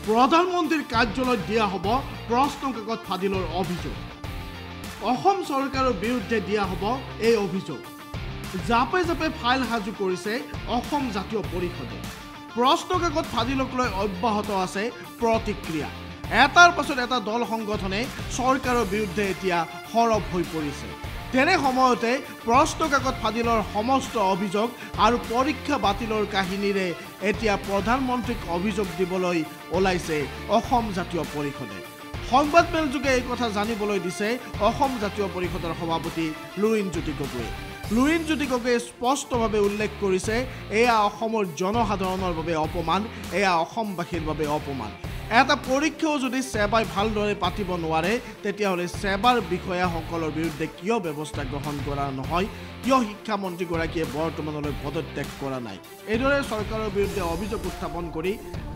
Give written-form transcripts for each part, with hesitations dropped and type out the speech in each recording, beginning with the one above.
প্ৰধানমন্ত্ৰীৰ কাৰ্যালয়ত দিয়া হ'ব প্ৰশ্ন কাকত ফাদিলৰ অভিযোগ। অসম চৰকাৰৰ বিৰুদ্ধে দিয়া হ'ব এই অভিযোগ। জাপে জাপে ফাইল সাজু কৰিছে অসম জাতীয় পৰিষদে। প্ৰশ্ন কাকত ফাদিলক লৈ অব্যাহত আছে প্ৰতিক্ৰিয়া। এটাৰ পাছত এটা দল সংগঠনে চৰকাৰৰ বিৰুদ্ধে এতিয়া সৰব হৈ পৰিছে। তেনে সময়তে প্ৰশ্ন কাকত ফাদিলৰ সমস্ত অভিযোগ আৰু পৰীক্ষা বাতিলৰ কাহিনীৰে এতিয়া প্ৰধানমন্ত্ৰীক অভিযোগ দিবলৈ ওলাইছে অসম জাতীয় পৰিষদে। সংবাদমেলযোগে এই কথা জানিবলৈ দিছে অসম জাতীয় পৰিষদৰ সভাপতি লুৰিণজ্যোতি গগৈয়ে। লুৰিণজ্যোতি গগৈয়ে স্পষ্টভাৱে উল্লেখ কৰিছে, এয়া অসমৰ জনসাধাৰণৰ বাবে অপমান, এয়া অসমবাসীৰ বাবে অপমান। এটা পৰীক্ষাও যদি সেবাই ভালদৰে পাতিব নোৱাৰে, তেতিয়াহ'লে সেবাৰ বিষয়াসকলৰ বিৰুদ্ধে কিয় ব্যৱস্থা গ্ৰহণ কৰা নহয়, কিয় শিক্ষামন্ত্ৰীগৰাকীয়ে বৰ্তমানলৈ পদত্যাগ কৰা নাই। এইদৰে চৰকাৰৰ বিৰুদ্ধে অভিযোগ উত্থাপন কৰি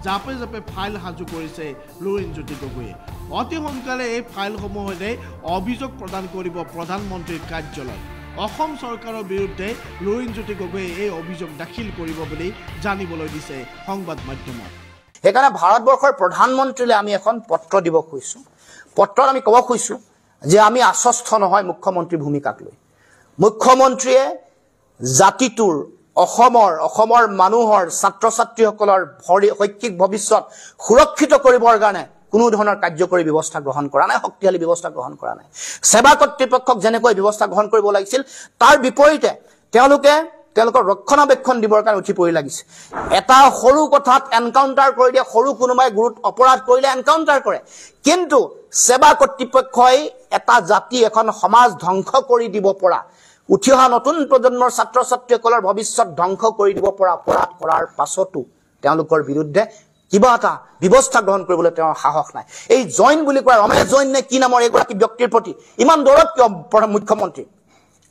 জাপে জাপে ফাইল সাজু কৰিছে লুৰিণজ্যোতি গগৈয়ে। অতি সোনকালে এই ফাইলসমূহেৰে অভিযোগ প্ৰদান কৰিব প্ৰধানমন্ত্ৰীৰ কাৰ্যালয়। অসম চৰকাৰৰ বিৰুদ্ধে লুৰিণজ্যোতি গগৈয়ে এই অভিযোগ দাখিল কৰিব বুলি জানিবলৈ দিছে সংবাদ মাধ্যমত। সেইকাৰণে ভাৰতবৰ্ষৰ প্ৰধানমন্ত্ৰীলৈ আমি এখন পত্ৰ দিব খুজিছোঁ। পত্ৰত আমি ক'ব খুজিছোঁ যে আমি আশ্বস্ত নহয় মুখ্যমন্ত্ৰীৰ ভূমিকাক লৈ। মুখ্যমন্ত্ৰীয়ে জাতিটোৰ অসমৰ মানুহৰ ছাত্ৰ ছাত্ৰীসকলৰ শৈক্ষিক ভৱিষ্যত সুৰক্ষিত কৰিবৰ কাৰণে কোনো ধৰণৰ কাৰ্যকৰী ব্যৱস্থা গ্ৰহণ কৰা নাই, শক্তিশালী ব্যৱস্থা গ্ৰহণ কৰা নাই। সেৱা কৰ্তৃপক্ষক যেনেকৈ ব্যৱস্থা গ্ৰহণ কৰিব লাগিছিল, তাৰ বিপৰীতে তেওঁলোকৰ ৰক্ষণাবেক্ষণ দিবৰ কাৰণে উঠি পৰি লাগিছে। এটা সৰু কথাত এনকাউণ্টাৰ কৰি দিয়ে, সৰু কোনোবাই অপৰাধ কৰিলে এনকাউণ্টাৰ কৰে। কিন্তু সেৱা কৰ্তৃপক্ষই এটা জাতি, এখন সমাজ ধ্বংস কৰি দিব পৰা, উঠি অহা নতুন প্ৰজন্মৰ ছাত্ৰ ছাত্ৰীসকলৰ ভৱিষ্যত ধ্বংস কৰি দিব পৰা অপৰাধ কৰাৰ পাছতো তেওঁলোকৰ বিৰুদ্ধে কিবা এটা ব্যৱস্থা গ্ৰহণ কৰিবলৈ তেওঁৰ সাহস নাই। এই জৈন বুলি কোৱা ৰমেশ জৈন নে কি নামৰ এগৰাকী ব্যক্তিৰ প্ৰতি ইমান দৌৰত কিয় মুখ্যমন্ত্ৰী?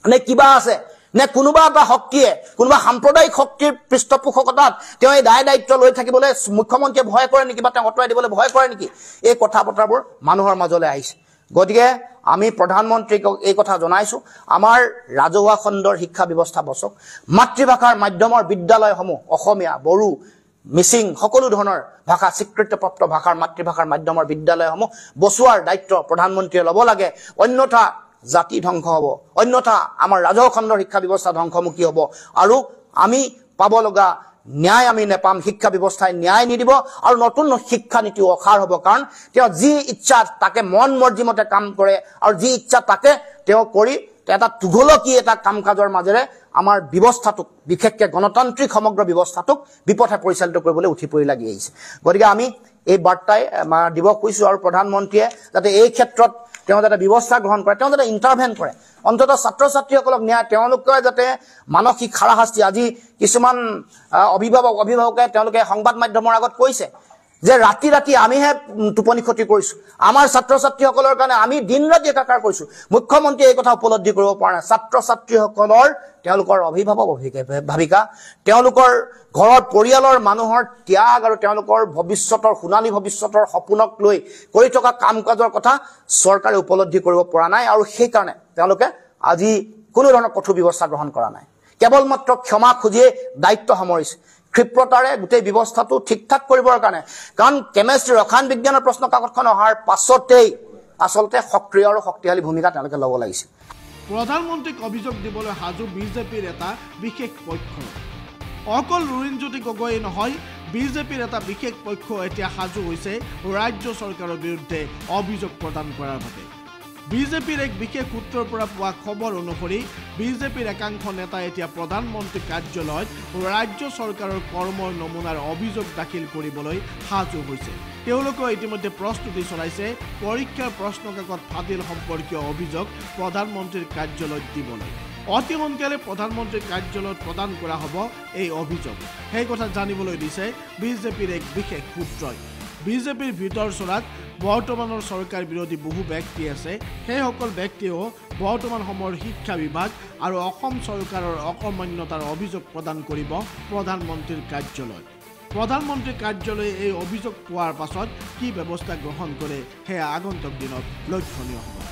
নে কিবা আছে, নে কোনোবা এটা শক্তিয়ে, কোনোবা সাম্প্ৰদায়িক শক্তিৰ পৃষ্ঠপোষকতাত তেওঁ এই দায় দায়িত্ব লৈ থাকিবলৈ মুখ্যমন্ত্ৰীয়ে ভয় কৰে নেকি, বা তেওঁ আঁতৰাই দিবলৈ ভয় কৰে নেকি? এই কথা বতৰাবোৰ মানুহৰ মাজলৈ আহিছে। গতিকে আমি প্ৰধানমন্ত্ৰীক এই কথা জনাইছোঁ, আমাৰ ৰাজহুৱা খণ্ডৰ শিক্ষা ব্যৱস্থা বচক। মাতৃভাষাৰ মাধ্যমৰ বিদ্যালয়সমূহ অসমীয়া, বড়ো, মিচিং সকলো ধৰণৰ ভাষা, স্বীকৃতিপ্ৰাপ্ত ভাষাৰ মাতৃভাষাৰ মাধ্যমৰ বিদ্যালয়সমূহ বচোৱাৰ দায়িত্ব প্ৰধানমন্ত্ৰীয়ে ল'ব লাগে। অন্যথা জাতি ধ্বংস হ'ব, অন্যথা আমাৰ ৰাজহুৱা খণ্ডৰ শিক্ষা ব্যৱস্থা ধ্বংসমুখী হ'ব, আৰু আমি পাব লগা ন্যায় আমি নেপাম। শিক্ষা ব্যৱস্থাই ন্যায় নিদিব, আৰু নতুন শিক্ষা নীতিও অসাৰ হ'ব। কাৰণ তেওঁ যি ইচ্ছা তাকে মন মৰ্জি মতে কাম কৰে, আৰু যি ইচ্ছা তাকে তেওঁ কৰি এটা তুঘলকী এটা কাম কাজৰ মাজেৰে আমাৰ ব্যৱস্থাটোক, বিশেষকৈ গণতান্ত্ৰিক সমগ্ৰ ব্যৱস্থাটোক বিপথে পৰিচালিত কৰিবলৈ উঠি পৰি লাগি আহিছে। গতিকে আমি এই বাৰ্তাই দিব খুজিছোঁ, আৰু প্ৰধানমন্ত্ৰীয়ে যাতে এই ক্ষেত্ৰত তেওঁ যাতে ব্যৱস্থা গ্ৰহণ কৰে, তেওঁ যাতে ইণ্টাৰভেন কৰে, অন্ততঃ ছাত্ৰ ছাত্ৰীসকলক ন্যায়, তেওঁলোকে যাতে মানসিক হাৰাশাস্তি। আজি কিছুমান অভিভাৱকে তেওঁলোকে সংবাদ মাধ্যমৰ আগত কৈছে যে ৰাতি ৰাতি আমিহে টোপনি ক্ষতি কৰিছোঁ, আমাৰ ছাত্ৰ ছাত্ৰীসকলৰ কাৰণে আমি দিন ৰাতি একাকাৰ কৰিছোঁ। মুখ্যমন্ত্ৰীয়ে এই কথা উপলব্ধি কৰিব পৰা নাই। ছাত্ৰ ছাত্ৰীসকলৰ, তেওঁলোকৰ অভিভাৱক ভাৱিকা, তেওঁলোকৰ ঘৰৰ পৰিয়ালৰ মানুহৰ ত্যাগ আৰু তেওঁলোকৰ ভৱিষ্যতৰ, সোণালী ভৱিষ্যতৰ সপোনক লৈ কৰি থকা কাম কাজৰ কথা চৰকাৰে উপলব্ধি কৰিব পৰা নাই, আৰু সেইকাৰণে তেওঁলোকে আজি কোনো ধৰণৰ কঠোৰ ব্যৱস্থা গ্ৰহণ কৰা নাই। কেৱল মাত্ৰ ক্ষমা খুজিয়ে দায়িত্ব সামৰিছে, ক্ষিপ্ৰতাৰে গোটেই ব্যৱস্থাটো ঠিক ঠাক কৰিবৰ কাৰণে। কাৰণ কেমেষ্ট্ৰি, ৰসায়ন বিজ্ঞানৰ প্ৰশ্ন কাকতখন অহাৰ পাছতেই আচলতে সক্ৰিয় আৰু শক্তিশালী ভূমিকা তেওঁলোকে ল'ব লাগিছিল। প্ৰধানমন্ত্ৰীক অভিযোগ দিবলৈ সাজু বিজেপিৰ এটা বিশেষ পক্ষ। অকল লুৰিণজ্যোতি গগৈয়ে নহয়, বিজেপিৰ এটা বিশেষ পক্ষ এতিয়া সাজু হৈছে ৰাজ্য চৰকাৰৰ বিৰুদ্ধে অভিযোগ প্ৰদান কৰাৰ বাবে। বিজেপিৰ এক বিশেষ সূত্ৰৰ পৰা পোৱা খবৰ অনুসৰি বিজেপিৰ একাংশ নেতাই এতিয়া প্ৰধানমন্ত্ৰী কাৰ্যালয়ত ৰাজ্য চৰকাৰৰ কৰ্মৰ নমুনাৰ অভিযোগ দাখিল কৰিবলৈ সাজু হৈছে। তেওঁলোকে ইতিমধ্যে প্ৰস্তুতি চলাইছে পৰীক্ষাৰ প্ৰশ্ন কাকত ফাদিল সম্পৰ্কীয় অভিযোগ প্ৰধানমন্ত্ৰীৰ কাৰ্যালয়ত দিবলৈ। অতি সোনকালে প্ৰধানমন্ত্ৰীৰ কাৰ্যালয়ত প্ৰদান কৰা হ'ব এই অভিযোগ। সেই কথা জানিবলৈ দিছে বিজেপিৰ এক বিশেষ সূত্ৰই। বিজেপিৰ ভিতৰ চলাত বৰ্তমানৰ চৰকাৰ বিৰোধী বহু ব্যক্তি আছে। সেইসকল ব্যক্তিয়েও বৰ্তমান সময়ৰ শিক্ষা বিভাগ আৰু অসম চৰকাৰৰ অকৰ্মণ্যতাৰ অভিযোগ প্ৰদান কৰিব প্ৰধানমন্ত্ৰীৰ কাৰ্যালয়ত। প্ৰধানমন্ত্ৰীৰ কাৰ্যালয়ে এই অভিযোগ পোৱাৰ পাছত কি ব্যৱস্থা গ্ৰহণ কৰে, সেয়া আগন্তুক দিনত লক্ষণীয় হ'ব।